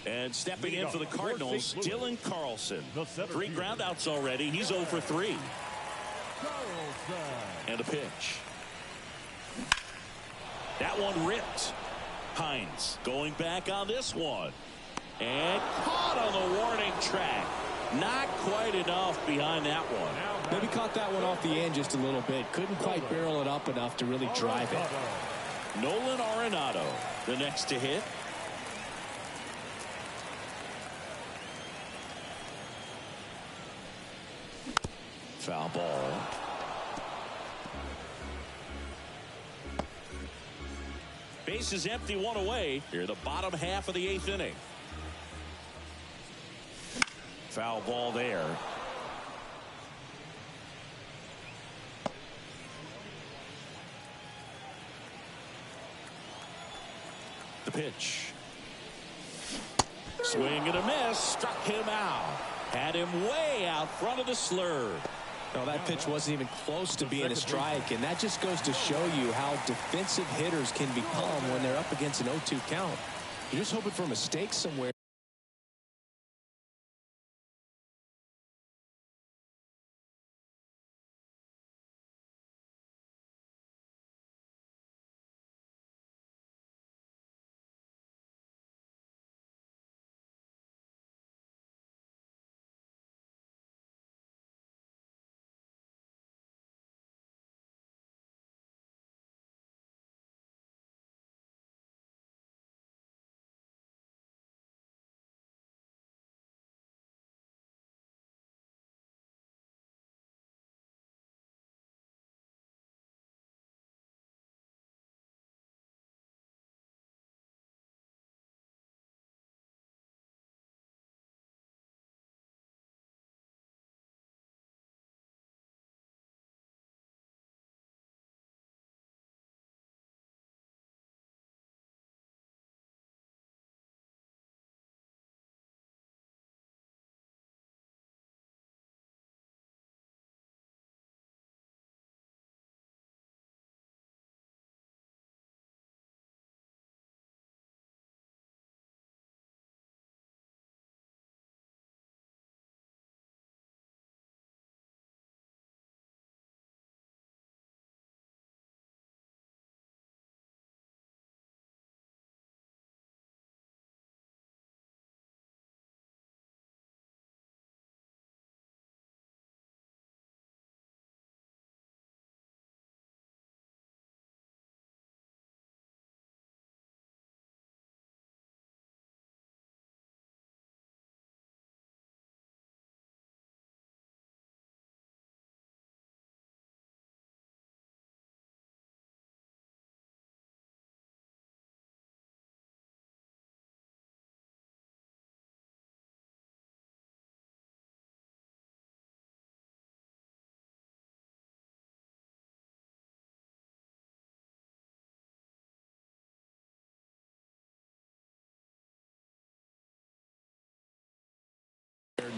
And stepping in for the Cardinals, Dylan Carlson. 3 groundouts already. He's 0 for 3. And a pitch. That one ripped. Hines going back on this one. And caught on the warning track. Not quite enough behind that one. Maybe caught that one off the end just a little bit. Couldn't quite barrel it up enough to really drive it. Nolan Arenado, the next to hit. Foul ball. Base is empty, one away. Here the bottom half of the 8th inning. Foul ball there. The pitch. Swing and a miss. Struck him out. Had him way out front of the slur. No, that pitch wasn't even close to being a strike, and that just goes to show you how defensive hitters can become when they're up against an 0-2 count. You're just hoping for a mistake somewhere.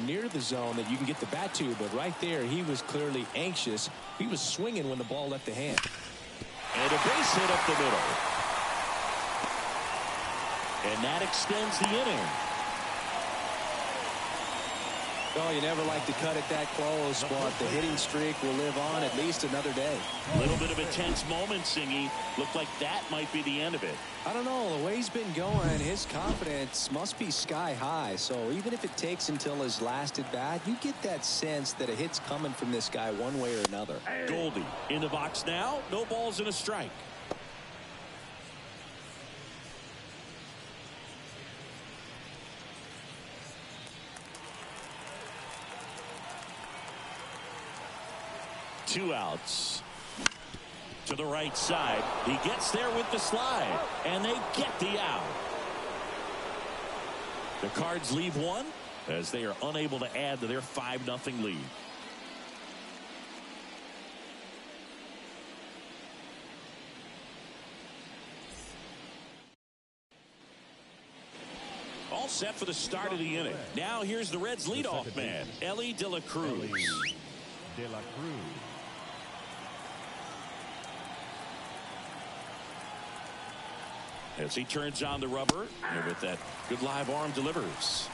Near the zone that you can get the bat to, but right there he was clearly anxious. He was swinging when the ball left the hand. And a base hit up the middle. And that extends the inning. Oh, you never like to cut it that close, but the hitting streak will live on at least another day. A little bit of a tense moment, Singy. Looked like that might be the end of it. I don't know. The way he's been going, his confidence must be sky high. So even if it takes until his last at bat, you get that sense that a hit's coming from this guy one way or another. Goldie in the box now. No balls and a strike. Two outs. To the right side. He gets there with the slide. And they get the out. The Cards leave one as they are unable to add to their 5-0 lead. All set for the start of the inning. Now here's the Reds leadoff man, Elly De La Cruz. De La Cruz. As he turns on the rubber, and with that good live arm delivers.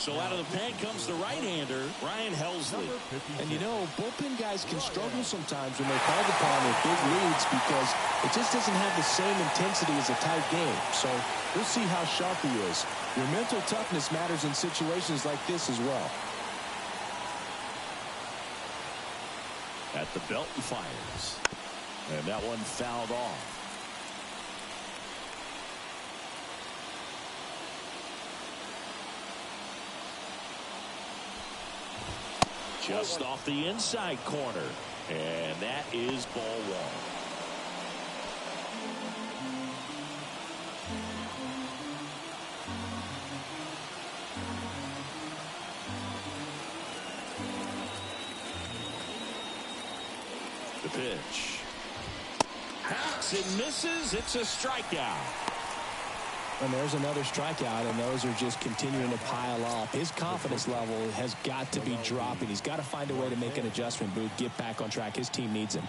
So out of the pen comes the right-hander, Ryan Helsley. And you know, bullpen guys can struggle sometimes when they're called upon with big leads because it just doesn't have the same intensity as a tight game. So we'll see how sharp he is. Your mental toughness matters in situations like this as well. At the belt and fires. And that one fouled off. Just off the inside corner. And that is ball one. The pitch. Hacks and misses. It's a strikeout. And there's another strikeout, and those are just continuing to pile up. His confidence level has got to be dropping. He's got to find a way to make an adjustment, Booth, get back on track. His team needs him.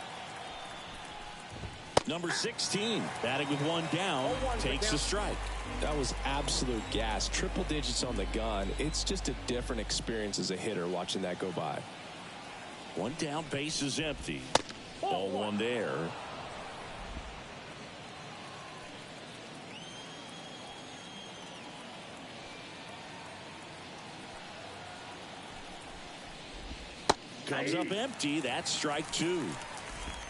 Number 16, batting with one down, takes a strike. That was absolute gas. Triple digits on the gun. It's just a different experience as a hitter watching that go by. One down, base is empty. Ball one there. Comes up empty. That's strike two.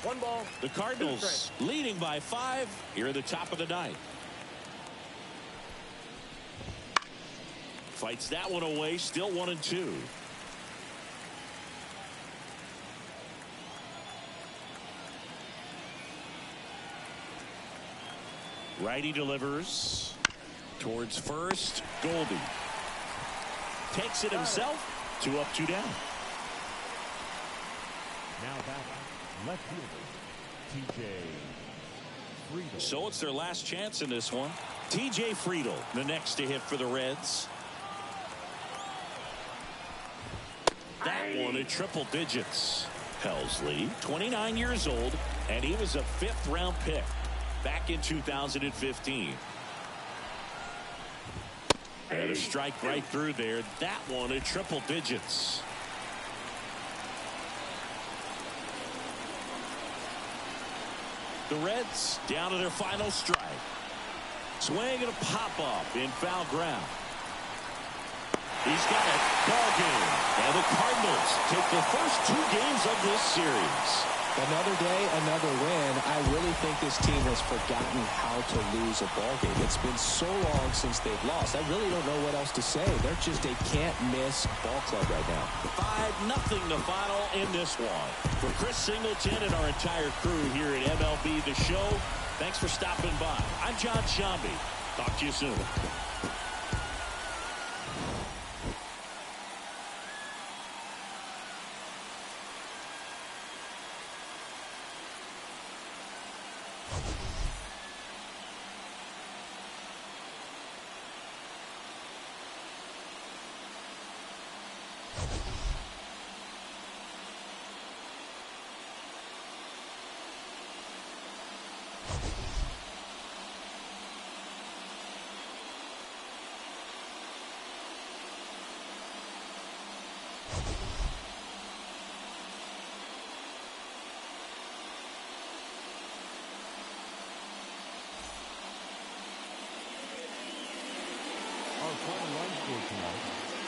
One ball. The Cardinals leading by 5 here at the top of the ninth. Fights that one away. Still 1-2. Righty delivers towards first. Goldie takes it himself. 2 up, 2 down. Now batting, left fielder, TJ Friedel. So it's their last chance in this one. TJ Friedel, the next to hit for the Reds. That one at triple digits. Helsley, 29 years old, and he was a 5th round pick back in 2015. And a strike right through there. That one at triple digits. The Reds down to their final strike. Swing and a pop-up in foul ground. He's got it. Ball game. And the Cardinals take the first 2 games of this series. Another day, another win. I really think this team has forgotten how to lose a ball game. It's been so long since they've lost. I really don't know what else to say. They're just a can't-miss ball club right now. 5-0 the final in this one. For Chris Singleton and our entire crew here at MLB The Show, thanks for stopping by. I'm John Shambi. Talk to you soon. Our final line score tonight.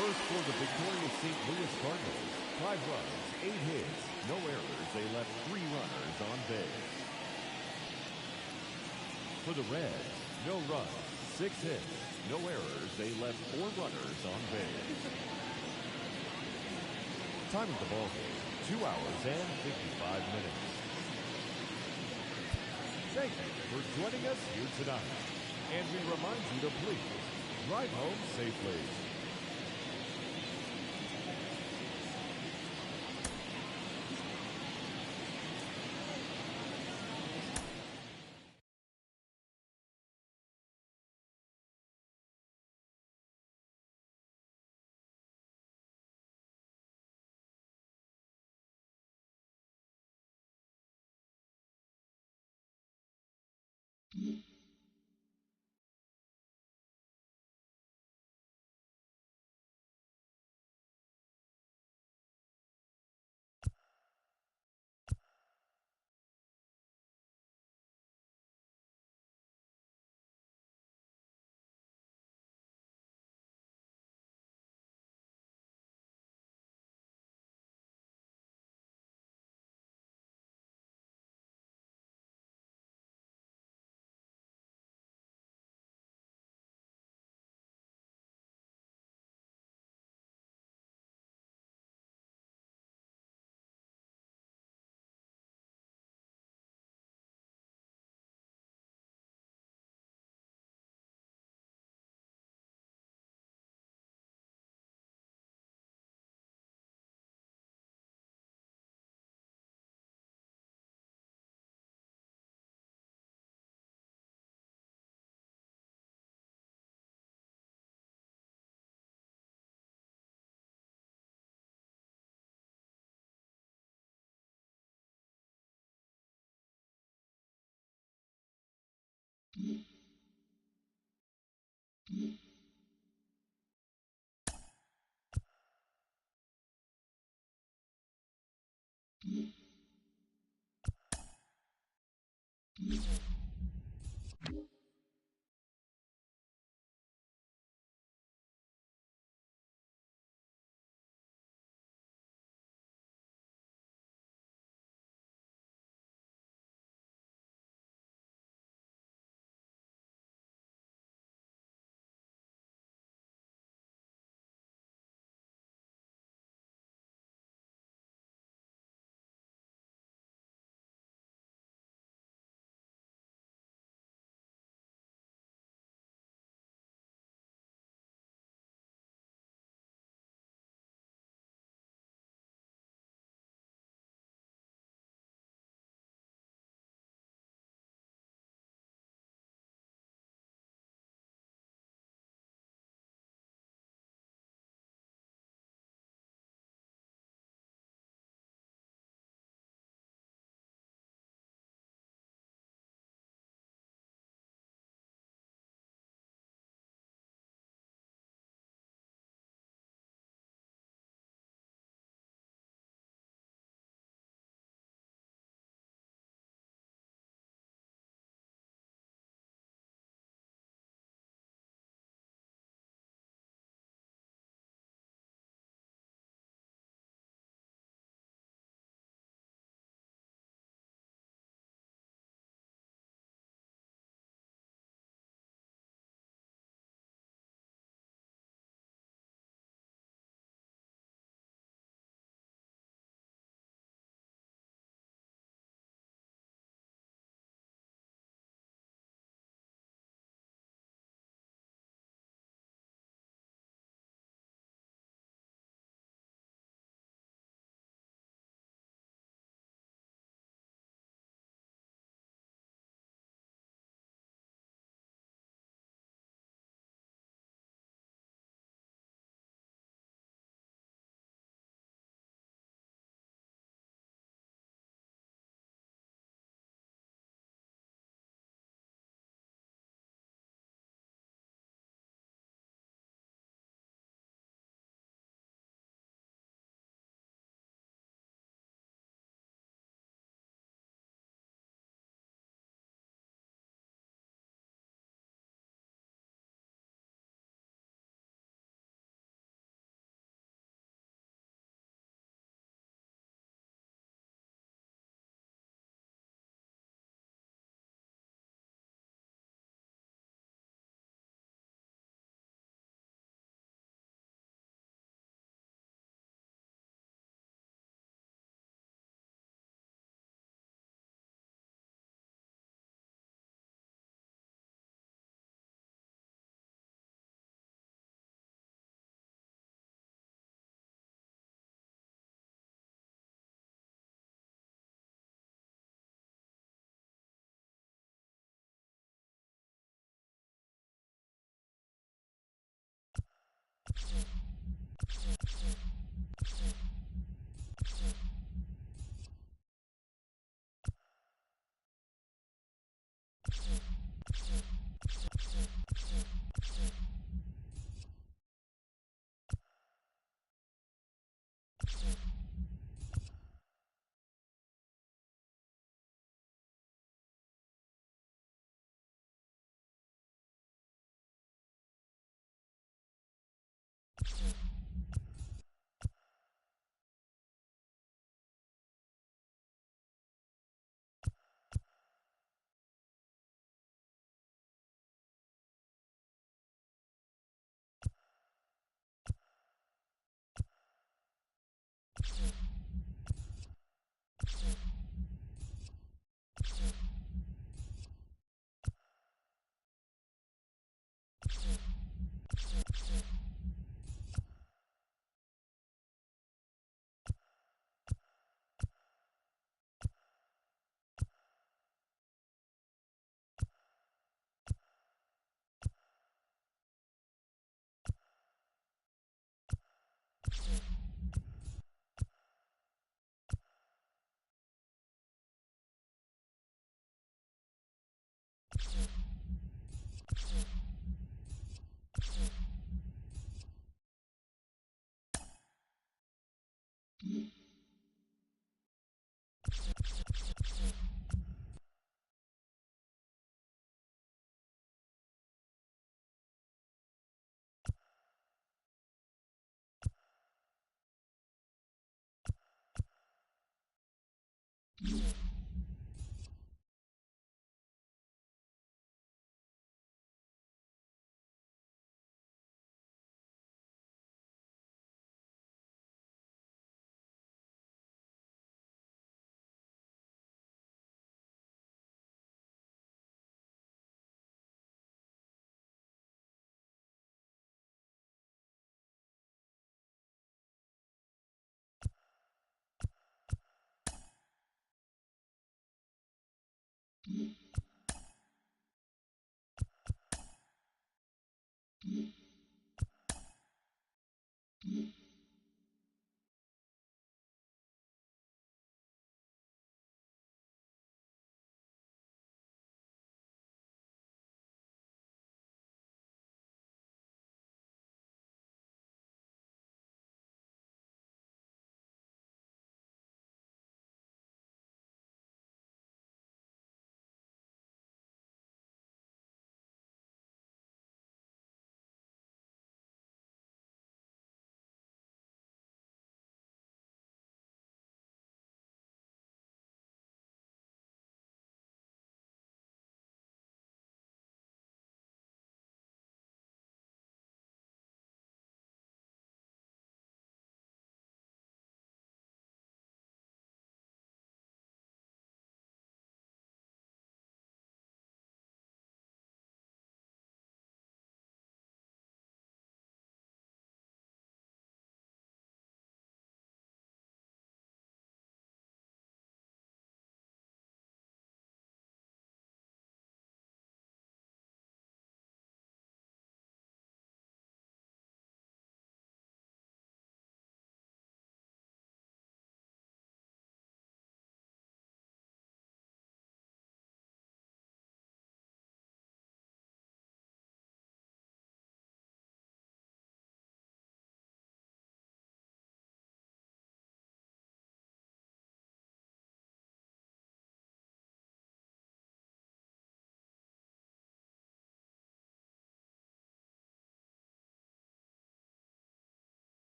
First for the victorious St. Louis Cardinals. 5 runs, 8 hits, no errors. They left 3 runners on base. For the Reds, no runs, 6 hits, no errors. They left 4 runners on base. Time of the ball game, 2 hours and 55 minutes. Thank you for joining us here tonight. And we remind you to please drive home safely.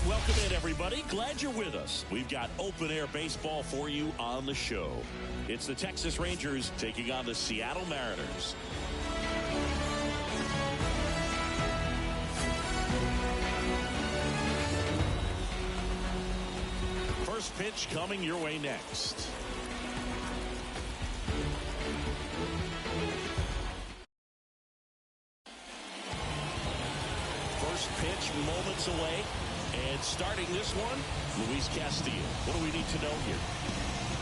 Welcome in, everybody. Glad you're with us. We've got open-air baseball for you on the show. It's the Texas Rangers taking on the Seattle Mariners. First pitch coming your way next. First pitch moments away. And starting this one, Luis Castillo. What do we need to know here?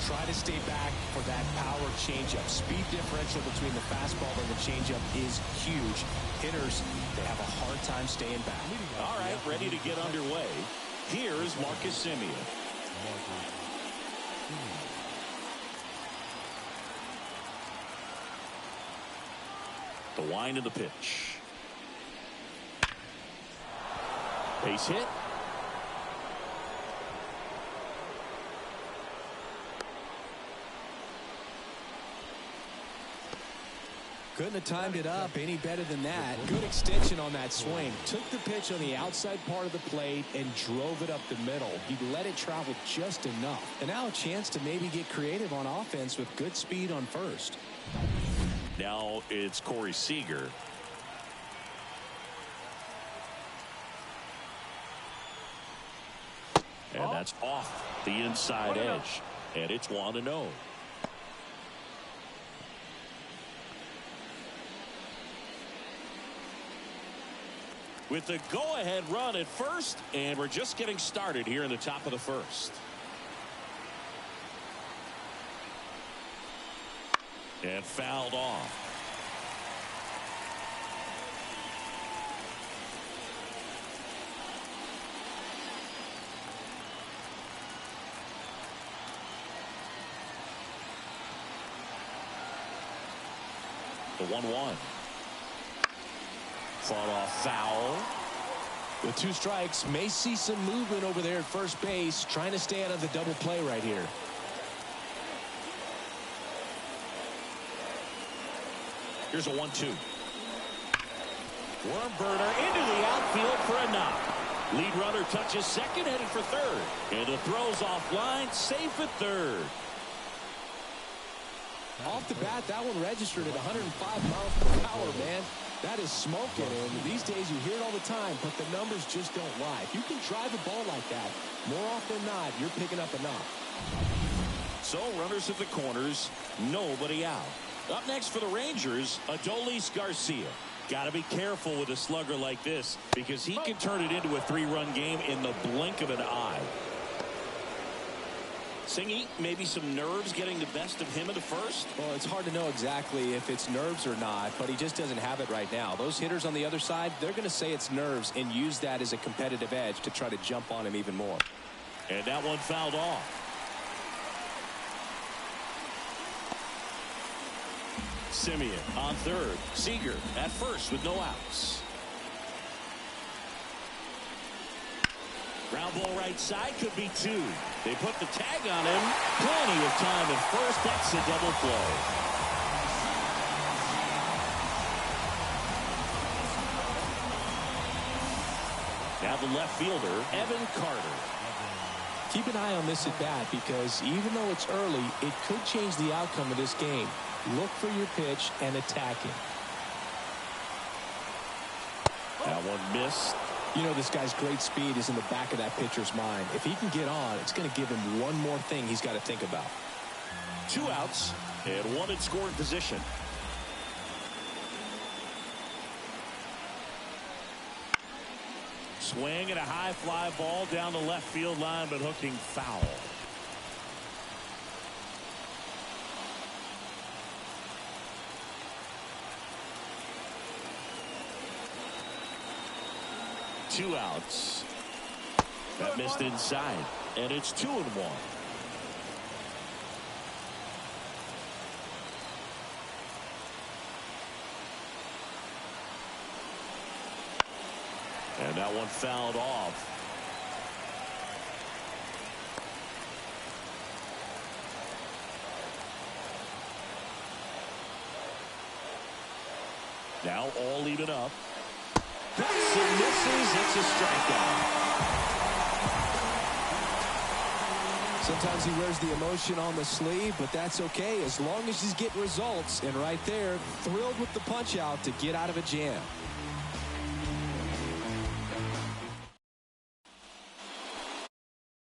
Try to stay back for that power changeup. Speed differential between the fastball and the changeup is huge. Hitters, they have a hard time staying back. All right, ready to get underway. Here's Marcus Semien. The wind of the pitch. Base hit. Couldn't have timed it up any better than that. Good extension on that swing. Took the pitch on the outside part of the plate and drove it up the middle. He let it travel just enough. And now a chance to maybe get creative on offense with good speed on first. Now it's Corey Seager. And that's off the inside edge. And it's 1-0. With the go-ahead run at first, and we're just getting started here in the top of the first. And fouled off. The 1-1. Fought off foul. With 2 strikes, may see some movement over there at first base, trying to stay out of the double play right here. Here's a 1-2. Worm burner into the outfield for a knock. Lead runner touches second, headed for third. And the throw's offline, safe at third. Off the bat, that one registered at 105 miles per hour, man. That is smoking, and these days you hear it all the time, but the numbers just don't lie. If you can drive a ball like that, more often than not, you're picking up a knock. So runners at the corners, nobody out. Up next for the Rangers, Adolis Garcia. Got to be careful with a slugger like this because he can turn it into a 3-run game in the blink of an eye. Singy, maybe some nerves getting the best of him in the first? Well, it's hard to know exactly if it's nerves or not, but he just doesn't have it right now. Those hitters on the other side, they're going to say it's nerves and use that as a competitive edge to try to jump on him even more. And that one fouled off. Simeon on third. Seager at first with no outs. Ground ball right side, could be 2. They put the tag on him. Plenty of time at first. That's a double play. Now the left fielder, Evan Carter. Keep an eye on this at bat because even though it's early, it could change the outcome of this game. Look for your pitch and attack it. That one missed. You know, this guy's great speed is in the back of that pitcher's mind. If he can get on, it's going to give him one more thing he's got to think about. 2 outs and 1 in scoring position. Swing and a high fly ball down the left field line, but hooking foul. Two outs. That missed inside, and it's 2-1. And that one fouled off. Now all even up. Hits and misses. It's a strikeout. Sometimes he wears the emotion on the sleeve, but that's okay as long as he's getting results. And right there, thrilled with the punch out to get out of a jam.